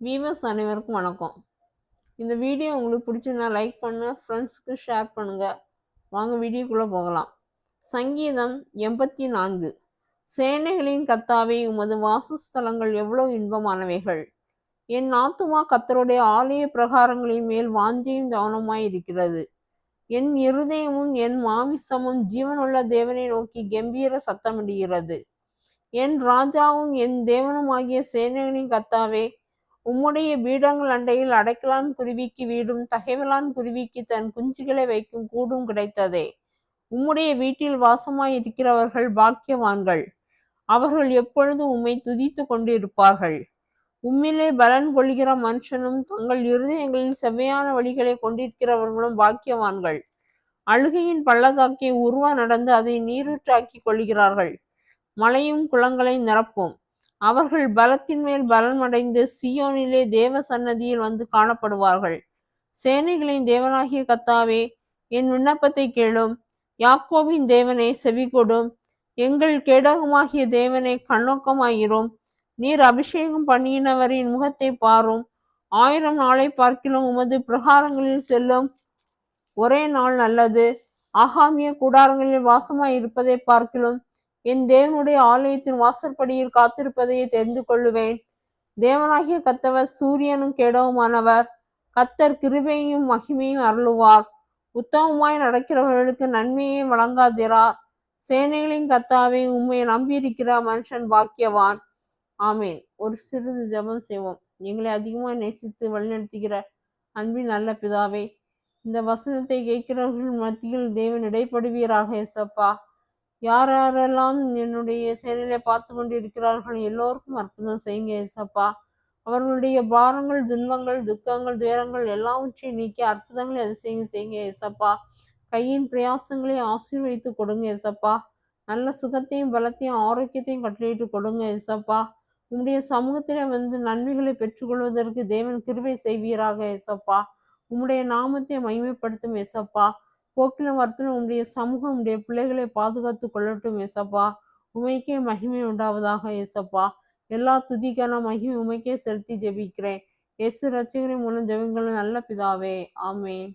Viewers அனைவருக்கும் வணக்கம். இந்த வீடியோ உங்களுக்கு பிடிச்சிருந்தா லைக் பண்ணுங்க, ஃப்ரெண்ட்ஸ்க்கு ஷேர் பண்ணுங்க. வாங்க வீடியோக்குள்ள போகலாம். சங்கீதம் 84. சேனைகளின் கர்த்தாவே, உமது வாசஸ்தலங்கள் எவ்வளவு இன்பமானவைகள்! என் ஆத்துமா கர்த்தருடைய ஆலய பிரகாரங்களின் மேல் வாஞ்சையும் கவனமாய் இருக்கிறது. என் இருதயமும் என் மாமிசமும் ஜீவனுள்ள தேவனை நோக்கி கெம்பீர சத்தமிடுகிறது. என் ராஜாவும் என் தேவனுமாகிய சேனைகளின் கர்த்தாவே, உம்முடைய பீடங்கள் அண்டையில் அடைக்கலான் குருவிக்கு வீடும் தகைவலான் குருவிக்கு தன் குஞ்சுகளை வைக்கும் கூடும் கிடைத்ததே. உம்முடைய வீட்டில் வாசமாய் இருக்கிறவர்கள் பாக்கியவான்கள். அவர்கள் எப்பொழுதும் உம்மை துதித்து கொண்டிருப்பார்கள். உம்மிலே பலன் கொள்கிற மனுஷனும் தங்கள் இருதயங்களில் செவ்வையான வழிகளை கொண்டிருக்கிறவர்களும் பாக்கியவான்கள். அழுகையின் பள்ளத்தாக்கை உருவ நடந்து அதை நீரூற்றாக்கி கொள்கிறார்கள். மலையும் குளங்களை நிரப்பும். அவர்கள் பலத்தின் மேல் பலம் அடைந்து சியோனிலே தேவ சன்னதியில் வந்து காணப்படுவார்கள். சேனைகளின் தேவனாகிய கர்த்தாவே, என் விண்ணப்பத்தை கேளும். யாக்கோபின் தேவனே, செவிகொடும். எங்கள் கேடகமாகிய தேவனே, கண்ணோக்கமாயிரும். நீர் அபிஷேகம் பண்ணினவரின் முகத்தை பாரும். 1000 நாளை பார்க்கிலும் உமது பிரகாரங்களில் செல்லும் ஒரே நாள் நல்லது. ஆகாமிய கூடாரங்களில் வாசமாய் இருப்பதை பார்க்கிலும் என் தேவனுடைய ஆலயத்தின் வாசற்படியில் காத்திருப்பதையே தெரிந்து கொள்ளுவேன். தேவனாகிய கர்த்தவர் சூரியனும் கேடவுமானவர். கர்த்தர் கிருபையும் மகிமையும் அருளுவார். உத்தமமாய் நடக்கிறவர்களுக்கு நன்மையை வழங்காதிரார். சேனைகளின் கர்த்தாவே, உம்மை நம்பியிருக்கிற மனுஷன் பாக்கியவான். ஆமேன். ஒரு சிறிது ஜெபம் செய்வோம். எங்களை அதிகமாக நேசித்து வழிநடத்துகிற அன்பின் நல்ல பிதாவே, இந்த வசனத்தை கேட்கிறவர்கள் மத்தியில் தேவன் இடைப்படுவீராக ஏசப்பா. யார் யாரெல்லாம் என்னுடைய செயலை பார்த்து கொண்டு இருக்கிறார்கள் எல்லோருக்கும் அற்புதம் செய்யுங்க ஏசப்பா. அவர்களுடைய பாரங்கள், துன்பங்கள், துக்கங்கள், துயரங்கள் எல்லாவற்றையும் நீக்கி அற்புதங்களை செய்யுங்க ஏசப்பா. கையின் பிரயாசங்களை ஆசீர்வதித்து கொடுங்க ஏசப்பா. நல்ல சுகத்தையும் பலத்தையும் ஆரோக்கியத்தையும் கட்டளையிட்டு கொடுங்க ஏசப்பா. உம்முடைய சமூகத்திலே வந்து நன்மைகளை பெற்றுக்கொள்வதற்கு தேவன் கிருபை செய்வீராக ஏசப்பா. உம்முடைய நாமத்தை மகிமைப்படுத்தும் ஏசப்பா. போக்கிலும் வரத்திலும் உம்முடைய சமூகம் உம்முடைய பிள்ளைகளை பாதுகாத்து கொள்ளட்டும் ஏசப்பா. உமைக்கே மகிமை உண்டாவதாக ஏசப்பா. எல்லா துதிக்கான மகிமை உமைக்கே செலுத்தி ஜெபிக்கிறேன். இயேசு ரட்சகரின் மூலம் ஜெபங்கள் நல்ல பிதாவே. ஆமென்.